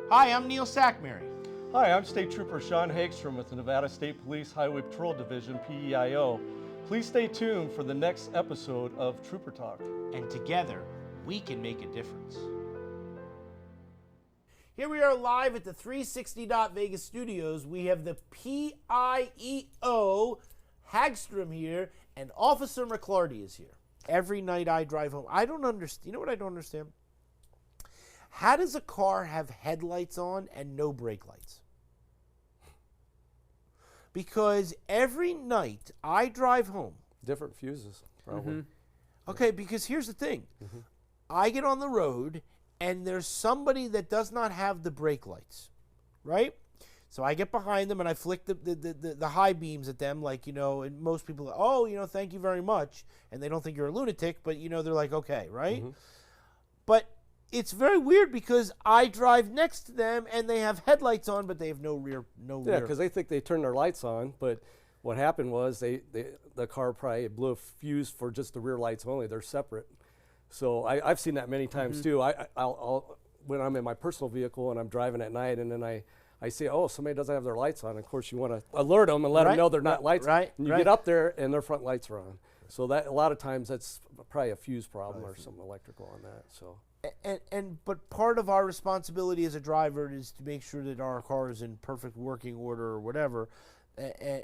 Hi, I'm Neil Sackmary. Hi, I'm State Trooper Sean Hagstrom with the Nevada State Police Highway Patrol Division, PEIO. Please stay tuned for the next episode of Trooper Talk. And together, we can make a difference. Here we are live at the 360 Vegas studios. We have the PIEO Hagstrom here, and Officer McClarty is here. Every night I drive home, I don't understand. You know what I don't understand? How does a car have headlights on and no brake lights? Because every night I drive home. Different fuses, probably. Mm-hmm. Okay, because here's the thing. Mm-hmm. I get on the road and there's somebody that does not have the brake lights, right? So I get behind them and I flick the high beams at them, like, and most people, thank you very much. And they don't think you're a lunatic, but, they're like, okay, right? Mm-hmm. But it's very weird because I drive next to them and they have headlights on, but they have no rear. Yeah, because they think they turned their lights on, but what happened was the car probably blew a fuse for just the rear lights only. They're separate. So I've seen that many times too. I'll when I'm in my personal vehicle and I'm driving at night, and then I see, somebody doesn't have their lights on. Of course, you want to alert them and let them know they're not lights. Right. And you get up there and their front lights are on. So that a lot of times that's probably a fuse problem or something electrical on that. So. But part of our responsibility as a driver is to make sure that our car is in perfect working order or whatever.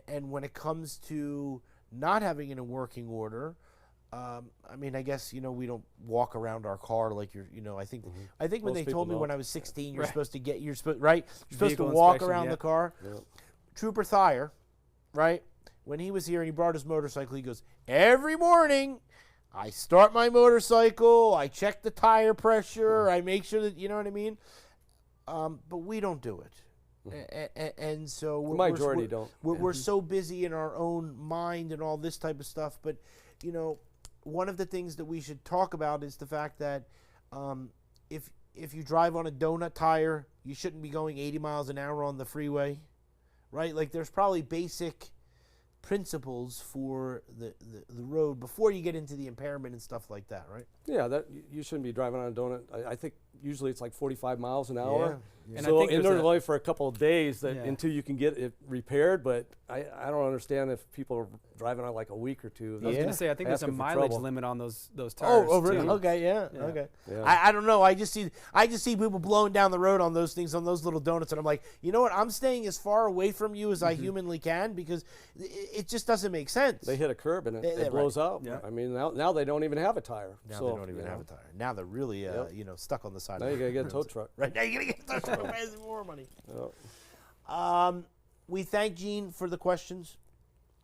And when it comes to not having it in working order, I guess we don't walk around our car like you're. I think when Most they told me don't. when I was 16, you're supposed to walk around the car. Yeah. Trooper Thayer, right? When he was here and he brought his motorcycle, he goes, every morning I start my motorcycle, I check the tire pressure, I make sure that, you know what I mean? But we don't do it. And so the majority don't. We're so busy in our own mind and all this type of stuff. But, one of the things that we should talk about is the fact that if you drive on a donut tire, you shouldn't be going 80 miles an hour on the freeway, right? Like there's probably basic principles for the road before you get into the impairment and stuff like that, right? Yeah, that you shouldn't be driving on a donut. I think usually it's like 45 miles an hour. Yeah. And So I think in there's there only for a couple of days until you can get it repaired. But I don't understand if people are driving on like a week or two. I was going to say, I think there's a asking for mileage trouble. limit on those tires. Oh, really? too. Okay, yeah. Okay. Yeah. I don't know. I just see people blowing down the road on those things, on those little donuts, and I'm like, you know what? I'm staying as far away from you as I humanly can because it just doesn't make sense. They hit a curb and it blows out. Yeah. I mean, now they don't even have a tire. Now so, they don't even have a tire. Now they're really, stuck on the side. Now you got to get a tow truck. Right now you gotta get a tow truck. Pays more money. Yep. We thank Gene for the questions.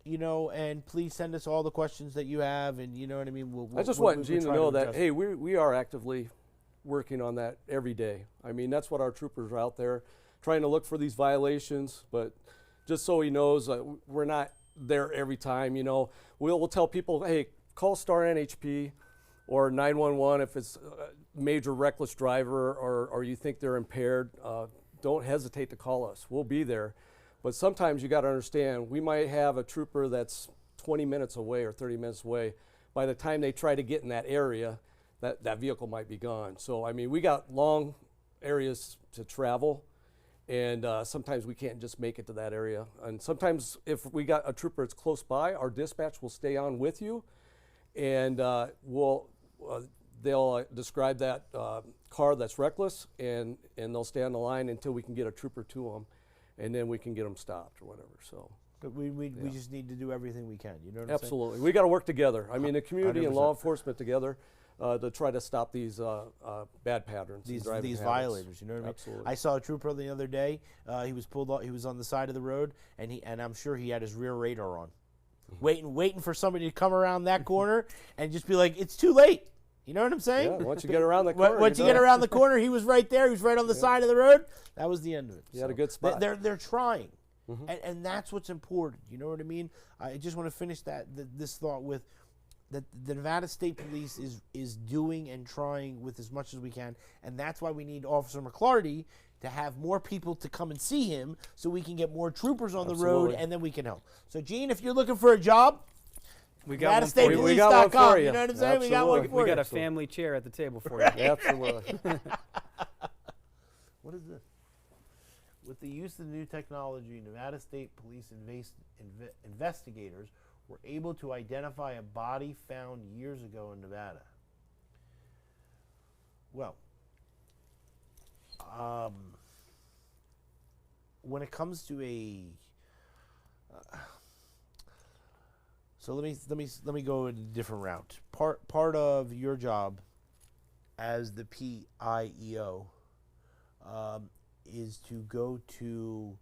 And please send us all the questions that you have, and you know what I mean. I just want Gene to know that, hey, we are actively working on that every day. I mean, that's what our troopers are out there trying to look for these violations, but just so he knows, we're not there every time. We'll tell people, hey, call Star NHP or 911 if it's a major reckless driver or you think they're impaired. Don't hesitate to call us. We'll be there. But sometimes you got to understand, we might have a trooper that's 20 minutes away or 30 minutes away. By the time they try to get in that area, that vehicle might be gone. So, I mean, we got long areas to travel, and sometimes we can't just make it to that area. And sometimes if we got a trooper that's close by, our dispatch will stay on with you, and they'll describe that car that's reckless, and they'll stay on the line until we can get a trooper to them. And then we can get them stopped or whatever. So, but we just need to do everything we can. You know what absolutely, we got to work together. I mean, the community 100%. and law enforcement together to try to stop these bad patterns, these habits. violators. You know what I mean? Absolutely. I saw a trooper the other day. He was pulled off. He was on the side of the road, and I'm sure he had his rear radar on, waiting for somebody to come around that corner and just be like, "It's too late." You know what I'm saying? Yeah, once you get around the corner. Once you get around the corner, he was right there. He was right on the side of the road. That was the end of it. You had a good spot. They're trying, and that's what's important. You know what I mean? I just want to finish this thought with that the Nevada State Police is doing and trying with as much as we can, and that's why we need Officer McClarty to have more people to come and see him so we can get more troopers on the road, and then we can help. So, Gene, if you're looking for a job, We got one for you. We got one for you. You know what I'm saying? We got one for you. We got a family chair at the table for you. Absolutely. What is this? With the use of the new technology, Nevada State Police investigators were able to identify a body found years ago in Nevada. Well, when it comes to so let me go in a different route. Part of your job as the PIEO is to go to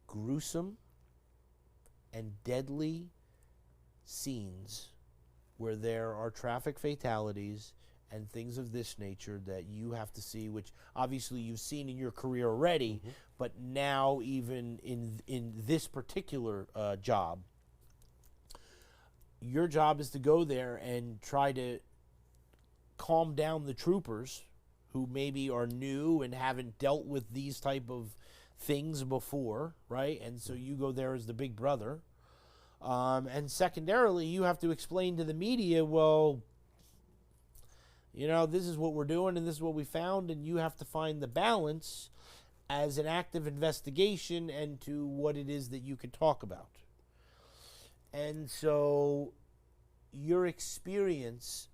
gruesome and deadly scenes where there are traffic fatalities and things of this nature that you have to see, which obviously you've seen in your career already, but now even in this particular job, your job is to go there and try to calm down the troopers who maybe are new and haven't dealt with these type of things before, right? And so you go there as the big brother. And secondarily, you have to explain to the media, well, you know, this is what we're doing and this is what we found, and you have to find the balance as an active investigation and to what it is that you can talk about. And so your experience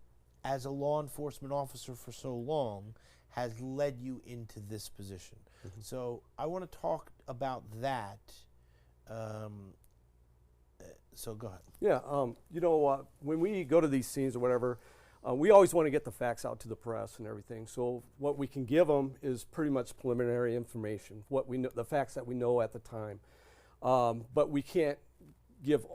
as a law enforcement officer for so long has led you into this position. So I want to talk about that. So go ahead. Yeah, you know, when we go to these scenes or whatever, we always want to get the facts out to the press and everything. So what we can give them is pretty much preliminary information, what we know, the facts that we know at the time. But we can't give,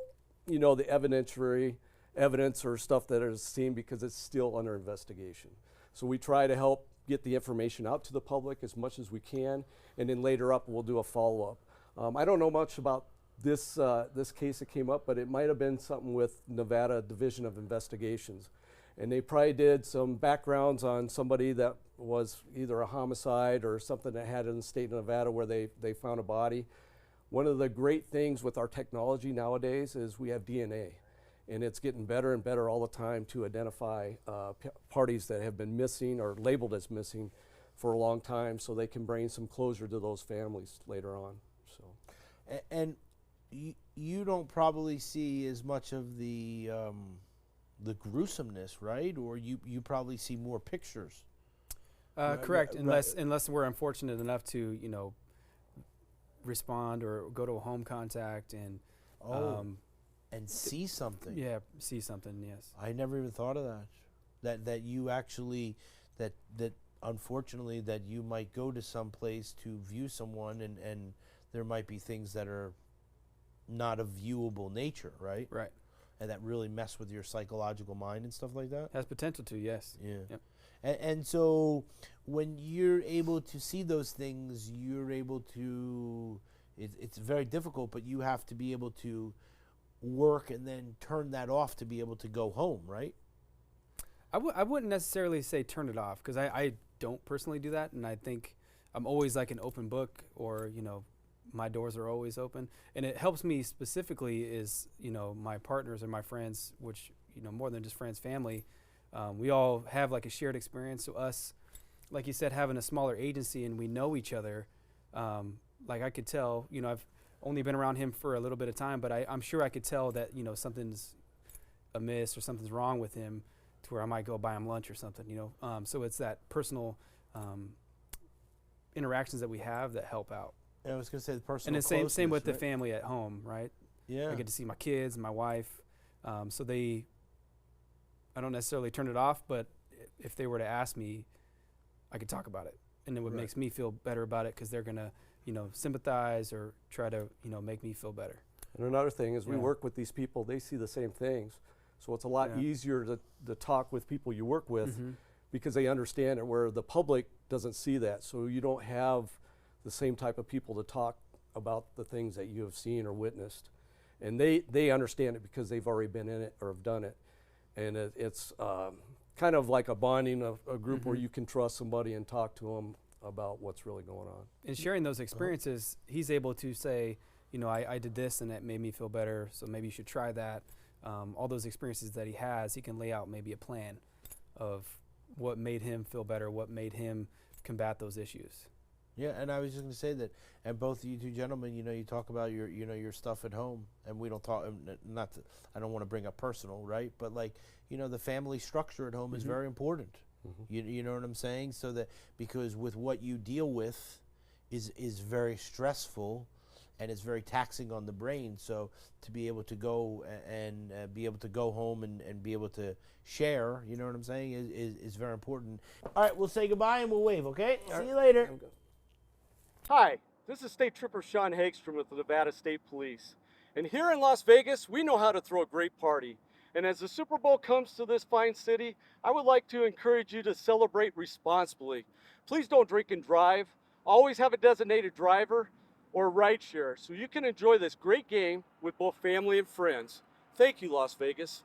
you know, the evidentiary evidence or stuff that is seen because it's still under investigation. So we try to help get the information out to the public as much as we can, and then later up we'll do a follow-up. I don't know much about this case that came up, but it might have been something with Nevada Division of Investigations. And they probably did some backgrounds on somebody that was either a homicide or something that had in the state of Nevada where they found a body. One of the great things with our technology nowadays is we have DNA. And it's getting better and better all the time to identify parties that have been missing or labeled as missing for a long time, so they can bring some closure to those families later on. So, and you don't probably see as much of the gruesomeness, right? Or you probably see more pictures. Correct, unless we're unfortunate enough to, you know, respond or go to a home contact and and see something. Yeah, see something. Yes. I never even thought of that. That you actually that unfortunately that you might go to some place to view someone and there might be things that are not of viewable nature, right? Right. And that really mess with your psychological mind and stuff like that? Has potential to, yes. Yeah. Yep. And so when you're able to see those things, you're able to, it's very difficult, but you have to be able to work and then turn that off to be able to go home, right? I wouldn't necessarily say turn it off, because I don't personally do that, and I think I'm always like an open book, or, you know, my doors are always open. And it helps me specifically is, you know, my partners and my friends, which, you know, more than just friends, family, we all have like a shared experience. So us, like you said, having a smaller agency and we know each other, like I could tell, you know, I've only been around him for a little bit of time, but I'm sure I could tell that, you know, something's amiss or something's wrong with him, to where I might go buy him lunch or something, you know. So it's that personal interactions that we have that help out. I was going to say the personal. And the same with the family at home, right? Yeah. I get to see my kids and my wife. So I don't necessarily turn it off, but if they were to ask me, I could talk about it. And it would makes me feel better about it, because they're going to, you know, sympathize or try to, you know, make me feel better. and another thing is we work with these people, they see the same things. So it's a lot easier to talk with people you work with because they understand it, where the public doesn't see that. So you don't have the same type of people to talk about the things that you have seen or witnessed. And they understand it because they've already been in it or have done it. And it's kind of like a bonding of a group where you can trust somebody and talk to them about what's really going on. And sharing those experiences, he's able to say, you know, I did this and that made me feel better, so maybe you should try that. All those experiences that he has, he can lay out maybe a plan of what made him feel better, what made him combat those issues. Yeah, and I was just going to say that, and both of you two gentlemen, you talk about your stuff at home, and we don't talk. Not that I don't want to bring up personal, right? But like, the family structure at home is very important. You know what I'm saying? So that because with what you deal with, is very stressful, and it's very taxing on the brain. So to be able to go and be able to go home and be able to share, you know what I'm saying, is very important. All right, we'll say goodbye and we'll wave. Okay, see you later. Hi, this is State Trooper Sean Hagstrom with the Nevada State Police. And here in Las Vegas, we know how to throw a great party. And as the Super Bowl comes to this fine city, I would like to encourage you to celebrate responsibly. Please don't drink and drive. Always have a designated driver or rideshare so you can enjoy this great game with both family and friends. Thank you, Las Vegas.